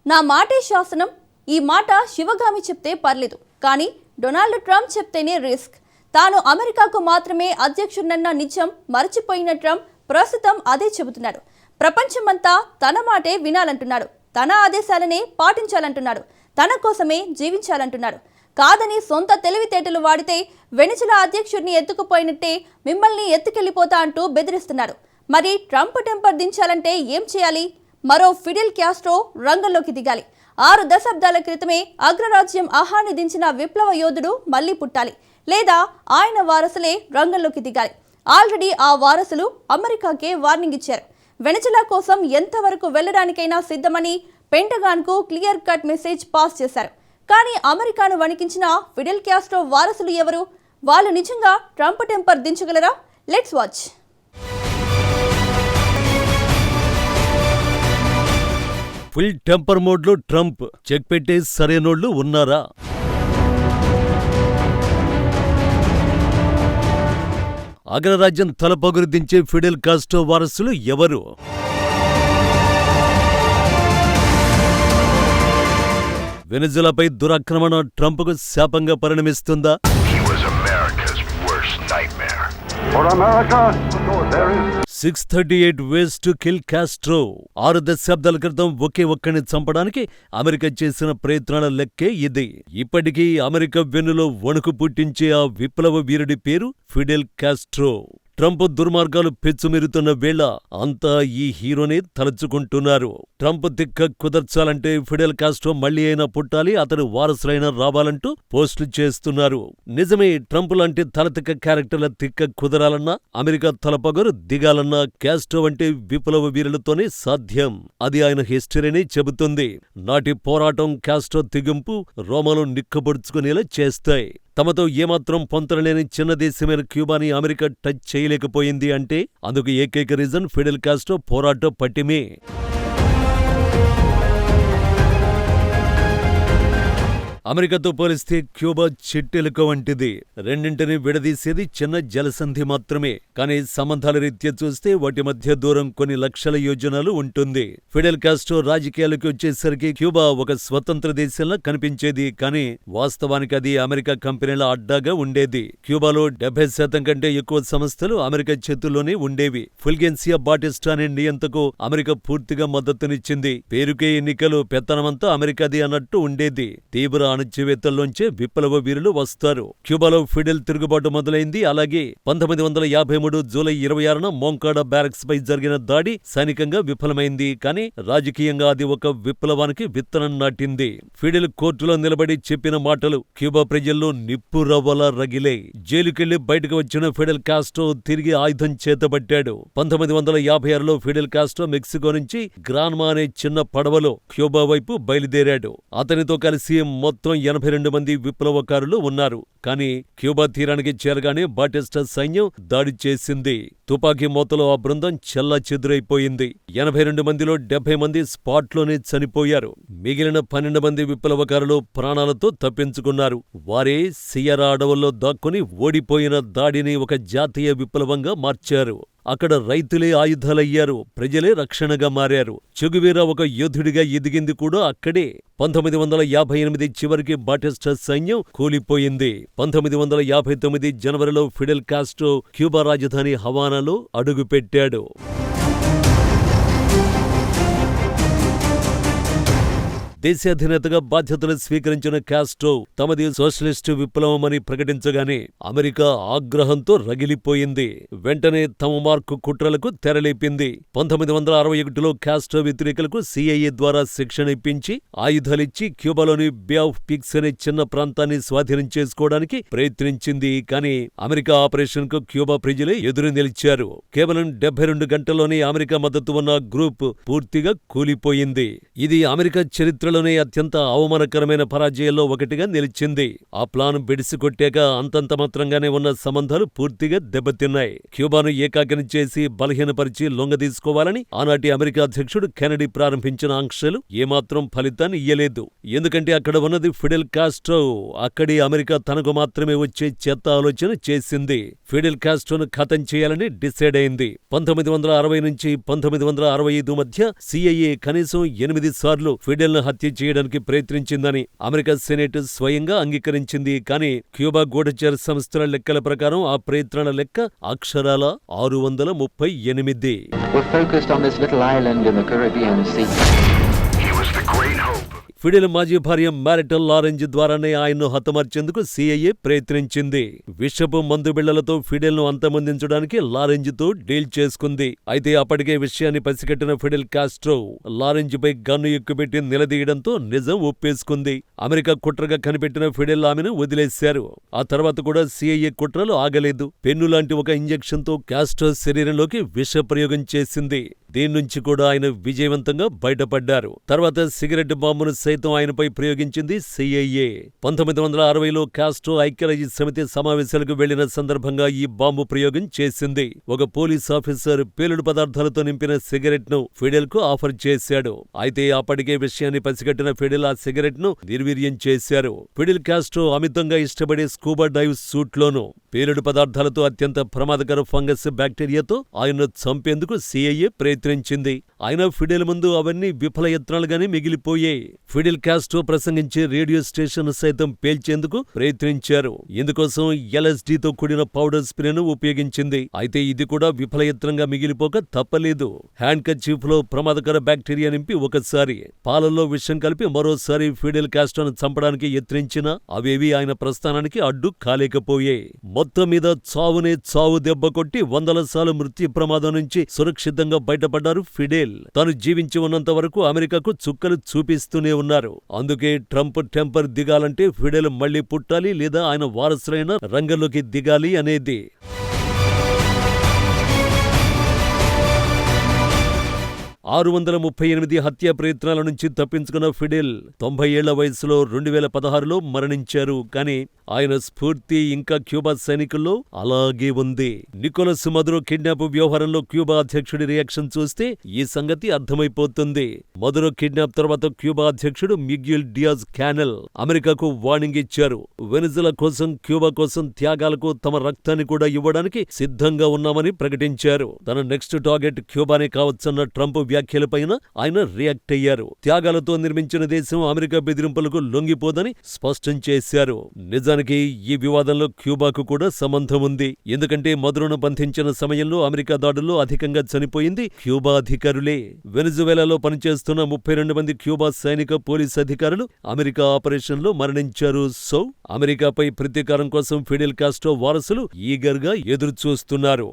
నా మాటే శాసనం. ఈ మాట శివగామి చెప్తే పర్లేదు, కానీ డొనాల్డ్ ట్రంప్ చెప్తేనే రిస్క్. తాను అమెరికాకు మాత్రమే అధ్యక్షుడన్న నిజం మరచిపోయిన ట్రంప్ ప్రస్తుతం అదే చెబుతున్నాడు. ప్రపంచమంతా తన మాటే వినాలంటున్నాడు, తన ఆదేశాలనే పాటించాలంటున్నాడు, తన కోసమే జీవించాలంటున్నాడు. కాదని సొంత తెలివితేటలు వాడితే వెనిజులా అధ్యక్షుడిని ఎత్తుకుపోయినట్టే మిమ్మల్ని ఎత్తుకెళ్లిపోతా అంటూ బెదిరిస్తున్నాడు. మరి ట్రంప్ టెంపర్ దించాలంటే ఏం చేయాలి? మరో ఫిడెల్ క్యాస్ట్రో రంగంలోకి దిగాలి. 6 దశాబ్దాల క్రితమే అగ్రరాజ్యం ఆహాన్ని దించిన విప్లవ యోధుడు మళ్లీ పుట్టాలి, లేదా ఆయన వారసులే రంగంలోకి దిగాలి. ఆల్రెడీ ఆ వారసులు అమెరికాకే వార్నింగ్ ఇచ్చారు. వెనిజులా కోసం ఎంతవరకు వెళ్లడానికైనా సిద్ధమని పెంటగాన్కు క్లియర్ కట్ మెసేజ్ పాస్ చేశారు. కానీ అమెరికాను వణికించిన ఫిడెల్ క్యాస్ట్రో వారసులు ఎవరు? వాళ్ళు నిజంగా ట్రంప్ టెంపర్ దించగలరా? Let's watch. ఫుల్ టెంపర్ మోడ్లో ట్రంప్ చెక్ పెట్టే సరైనోళ్లు ఉన్నారా? అగ్రరాజ్యం తలపొగరు దించే ఫిడెల్ కాస్ట్రో వారసులు ఎవరు? వెనిజులాపై దురాక్రమణ ట్రంప్కు శాపంగా పరిణమిస్తుందా? 638 ways to kill Castro. 6 దశాబ్దాల క్రితం ఒకే ఒక్కడిని చంపడానికి అమెరికా చేసిన ప్రయత్నాల లెక్కే ఇది. ఇప్పటికీ అమెరికా వెన్నులో వణుకు పుట్టించే ఆ విప్లవ వీరుడి పేరు ఫిడెల్ కాస్ట్రో. ట్రంప్ దుర్మార్గాలు పెచ్చుమెరుతున్న వేళ అంతా ఈ హీరోనే తలుచుకుంటున్నారు. ట్రంప్ తిక్క కుదర్చాలంటే ఫిడెల్ కాస్ట్రో మళ్లీ అయినా పుట్టాలి, అతడు వారసులైనా రావాలంటూ పోస్టులు చేస్తున్నారు. నిజమే, ట్రంప్ లాంటి తలతిక్క క్యారెక్టర్ల తిక్క కుదరాలన్నా, అమెరికా తలపొగరు దిగాలన్నా కాస్ట్రో వంటి విప్లవ వీరులతోనే సాధ్యం. అది ఆయన హిస్టరీనే చెబుతుంది. నాటి పోరాటం కాస్ట్రో తెగింపు రోమాలో నిక్కబొడుచుకునేలా చేస్తాయి. తమతో ఏమాత్రం పొంతనలేని చిన్న దేశమైన క్యూబాని అమెరికా టచ్ చేయలేకపోయింది అంటే అందుకు ఏకైక రీజన్ ఫిడెల్ కాస్ట్రో పోరాట పటిమే. అమెరికాతో పోలిస్తే క్యూబా చిట్టెలుక వంటిది. రెండింటిని విడదీసేది చిన్న జలసంధి మాత్రమే. కానీ సంబంధాల రీత్యా చూస్తే వాటి మధ్య దూరం కొన్ని లక్షల యోజనాలు ఉంటుంది. ఫిడెల్ కాస్ట్రో రాజకీయాలకు వచ్చేసరికి క్యూబా ఒక స్వతంత్ర దేశంలా కనిపించేది, కానీ వాస్తవానికి అది అమెరికా కంపెనీల అడ్డాగా ఉండేది. క్యూబాలో 70% కంటే ఎక్కువ సంస్థలు అమెరికా చేతుల్లోనే ఉండేవి. ఫుల్గెన్సియా బాటిస్టా అనే నియంతకు అమెరికా పూర్తిగా మద్దతునిచ్చింది. పేరుకే ఎన్నికలు, పెత్తనమంతా అమెరికాది అన్నట్టు ఉండేది. తీవ్ర అణచివేతల్లోంచే విప్లవ వీరులు వస్తారు. క్యూబాలో ఫిడెల్ తిరుగుబాటు మొదలైంది. అలాగే 1953 జూలై 26న మోంకాడా బ్యారక్స్ పై జరిగిన దాడి సైనికంగా విఫలమైంది. కానీ రాజకీయంగా అది ఒక విప్లవానికి విత్తనం నాటింది. ఫిడెల్ కోర్టులో నిలబడి చెప్పిన మాటలు క్యూబా ప్రజల్లో నిప్పు రవ్వలా రగిలే. జైలుకెళ్లి బయటకు వచ్చిన ఫిడెల్ కాస్ట్రో తిరిగి ఆయుధం చేతబట్టాడు. 1956లో ఫిడెల్ కాస్ట్రో మెక్సికో నుంచి గ్రాన్మా అనే చిన్న పడవలో క్యూబా వైపు బయలుదేరాడు. అతనితో కలిసి మొత్తం 82 మంది విప్లవకారులు ఉన్నారు. కానీ క్యూబా తీరానికి చేరగానే బాటిస్టా సైన్యం దాడి చేసింది. తుపాకీ మోతలో ఆ బృందం చెల్లాచెదురైపోయింది. 82 మందిలో 70 మంది స్పాట్లోనే చనిపోయారు. మిగిలిన 12 మంది విప్లవకారులు ప్రాణాలతో తప్పించుకున్నారు. వారే సియరా అడవుల్లో దాక్కుని ఓడిపోయిన దాడిని ఒక జాతీయ విప్లవంగా మార్చారు. అక్కడ రైతులే ఆయుధాలయ్యారు, ప్రజలే రక్షణగా మారారు. చెగువేరా ఒక యోధుడిగా ఎదిగింది కూడా అక్కడే. 1958 చివరికి బాటిస్టా సైన్యం కూలిపోయింది. 1959 జనవరిలో ఫిడెల్ కాస్ట్రో క్యూబా రాజధాని హవానాలో అడుగుపెట్టాడు. దేశాధినేతగా బాధ్యతలు స్వీకరించిన కాస్ట్రో తమది సోషలిస్టు విప్లవమని ప్రకటించగానే అమెరికా ఆగ్రహంతో రగిలిపోయింది. వెంటనే తమ మార్కు కుట్రలకు తెరలేపింది. 1961లో కాస్ట్రో వ్యతిరేకులకు CIA ద్వారా శిక్షణ ఇప్పించి ఆయుధాలిచ్చి క్యూబాలోని బే ఆఫ్ పిగ్స్ అనే చిన్న ప్రాంతాన్ని స్వాధీనం చేసుకోవడానికి ప్రయత్నించింది. కానీ అమెరికా ఆపరేషన్ కు క్యూబా ప్రజలే ఎదురు నిలిచారు. కేవలం 72 గంటల్లోనే అమెరికా మద్దతు ఉన్న గ్రూప్ పూర్తిగా కూలిపోయింది. ఇది అమెరికా చరిత్ర చరిత్రలోనే అత్యంత అవమానకరమైన పరాజయాల్లో ఒకటిగా నిలిచింది. ఆ ప్లాన్ బెడిసికొట్టాక అంతంత మాత్రంగానే ఉన్న సంబంధాలు పూర్తిగా దెబ్బతిన్నాయి. క్యూబాను ఏకాకిని చేసి బలహీనపరిచి లొంగదీసుకోవాలని ఆనాటి అమెరికా అధ్యక్షుడు కెనడీ ప్రారంభించిన ఆంక్షలు ఏమాత్రం ఫలితాన్ని ఇయ్యలేదు. ఎందుకంటే అక్కడ ఉన్నది ఫిడెల్ కాస్ట్రో. అక్కడి అమెరికా తనకు మాత్రమే వచ్చే చెత్త ఆలోచన చేసింది. ఫిడెల్ కాస్ట్రోను ఖతం చేయాలని డిసైడ్ అయింది. 1960 నుంచి 1965 మధ్య సిఐఏ కనీసం 8 సార్లు ఫిడెల్ ను హత్య చేయడానికి ప్రయత్నించిందని అమెరికా సెనేట్ స్వయంగా అంగీకరించింది. కానీ క్యూబా గూఢచర సంస్థల లెక్కల ప్రకారం ఆ ప్రయత్నాల లెక్క అక్షరాల 638. We're focused on this little island in the Caribbean Sea. He was the great hope. Fidel మాజీ భార్య మ్యారిటల్ లారెంజ్ ద్వారానే ఆయన్ను హతమార్చేందుకు సిఐఏ ప్రయత్నించింది. విషపు మందు బిళ్లలతో ఫిడెల్ ను అంతమొందించడానికి లారెంజ్ తో డీల్ చేసుకుంది. అయితే అప్పటికే విషయాన్ని పసిగట్టిన ఫిడెల్ కాస్ట్రో లారెంజ్ పై గన్ను ఎక్కుపెట్టి నిలదీయడంతో నిజం ఒప్పేసుకుంది. అమెరికా కుట్రగా కనిపెట్టిన ఫిడెల్ ఆమెను వదిలేశారు. ఆ తర్వాత కూడా సిఐఏ కుట్రలు ఆగలేదు. పెన్ను లాంటి ఒక ఇంజెక్షన్ తో కాస్ట్రో శరీరంలోకి విష ప్రయోగం చేసింది. దీని నుంచి కూడా ఆయన విజయవంతంగా బయటపడ్డారు. తర్వాత సిగరెట్ బాంబును సైతం ఆయనపై ప్రయోగించింది సిఐఏ. 1960లో కాస్ట్రో ఐక్యరాజ్య సమితి సమావేశాలకు వెళ్లిన సందర్భంగా ఈ బాంబు ప్రయోగం చేసింది. ఒక పోలీస్ ఆఫీసర్ పేలుడు పదార్థాలతో నింపిన సిగరెట్ ను ఫిడెల్ కు ఆఫర్ చేశాడు. అయితే అప్పటికే విషయాన్ని పసిగట్టిన ఫిడెల్ ఆ సిగరెట్ ను నిర్వీర్యం చేశారు. ఫిడెల్ కాస్ట్రో అమితంగా ఇష్టపడే స్కూబా డైవ్ సూట్ లోను పేలుడు పదార్థాలతో అత్యంత ప్రమాదకర ఫంగస్ బ్యాక్టీరియాతో ఆయన్ను చంపేందుకు సిఐఏ ప్రయత్నించింది. అయినా ఫిడెల్ ముందు అవన్నీ విఫల యత్నాలుగానే మిగిలిపోయాయి. ఫిడెల్ కాస్ట్రో ప్రసంగించే రేడియో స్టేషన్ సైతం పేల్చేందుకు ప్రయత్నించారు. ఇందుకోసం LSDతో కూడిన పౌడర్ స్ప్రేను ఉపయోగించింది. అయితే ఇది కూడా విఫలయత్నంగా మిగిలిపోక తప్పలేదు. హ్యాండ్ కర్చీఫ్ లో ప్రమాదకర బ్యాక్టీరియా నింపి ఒకసారి, పాలల్లో విషం కలిపి మరోసారి ఫిడెల్ కాస్ట్రోను చంపడానికి యత్నించినా అవేవి ఆయన ప్రస్థానానికి అడ్డు కాలేకపోయాయి. మొత్తం మీద చావునే చావు దెబ్బ కొట్టి 100ల సార్లు మృత్యు ప్రమాదం నుంచి సురక్షితంగా బయటపడ్డారు ఫిడెల్. తాను జీవించి ఉన్నంత వరకు అమెరికాకు చుక్కలు చూపిస్తూనే ఉన్నారు. అందుకే ట్రంప్ టెంపర్ దిగాలంటే ఫిడెల్ మళ్లీ పుట్టాలి లేదా ఆయన వారసులైన రంగంలోకి దిగాలి అనేది. 638 హత్యా ప్రయత్నాల నుంచి తప్పించుకున్న ఫిడెల్ 90 ఏళ్ల వయసులో 2016లో మరణించారు. కానీ ఆయన స్ఫూర్తి ఇంకా క్యూబా సైనికుల్లో అలాగే ఉంది. నికోలస్ మదురో కిడ్నాప్ వ్యవహారంలో క్యూబా అధ్యక్షుడి రియాక్షన్ చూస్తే ఈ సంగతి అర్థమైపోతుంది. మదురో కిడ్నాప్ తర్వాత క్యూబా అధ్యక్షుడు మిగ్యూల్ డియాజ్ క్యానెల్ అమెరికాకు వార్నింగ్ ఇచ్చారు. వెనిజులా కోసం, క్యూబా కోసం త్యాగాలకు తమ రక్తాన్ని కూడా ఇవ్వడానికి సిద్ధంగా ఉన్నామని ప్రకటించారు. తన నెక్స్ట్ టార్గెట్ క్యూబానే కావచ్చన్న ట్రంప్ వ్యాఖ్యలపైన ఆయన రియాక్ట్ అయ్యారు. త్యాగాలతో నిర్మించిన దేశం అమెరికా బెదిరింపులకు లొంగిపోదని స్పష్టం చేశారు. నిజానికి ఈ వివాదంలో క్యూబాకు కూడా సంబంధం ఉంది. ఎందుకంటే మదురోను బంధించిన సమయంలో అమెరికా దాడుల్లో అధికంగా చనిపోయింది క్యూబా అధికారులే. వెనిజువేలాలో పనిచేస్తున్న 32 మంది క్యూబా సైనిక పోలీస్ అధికారులు అమెరికా ఆపరేషన్లో మరణించారు. సో అమెరికాపై ప్రతీకారం కోసం ఫిడెల్ కాస్ట్రో వారసులు ఈగర్గా ఎదురుచూస్తున్నారు.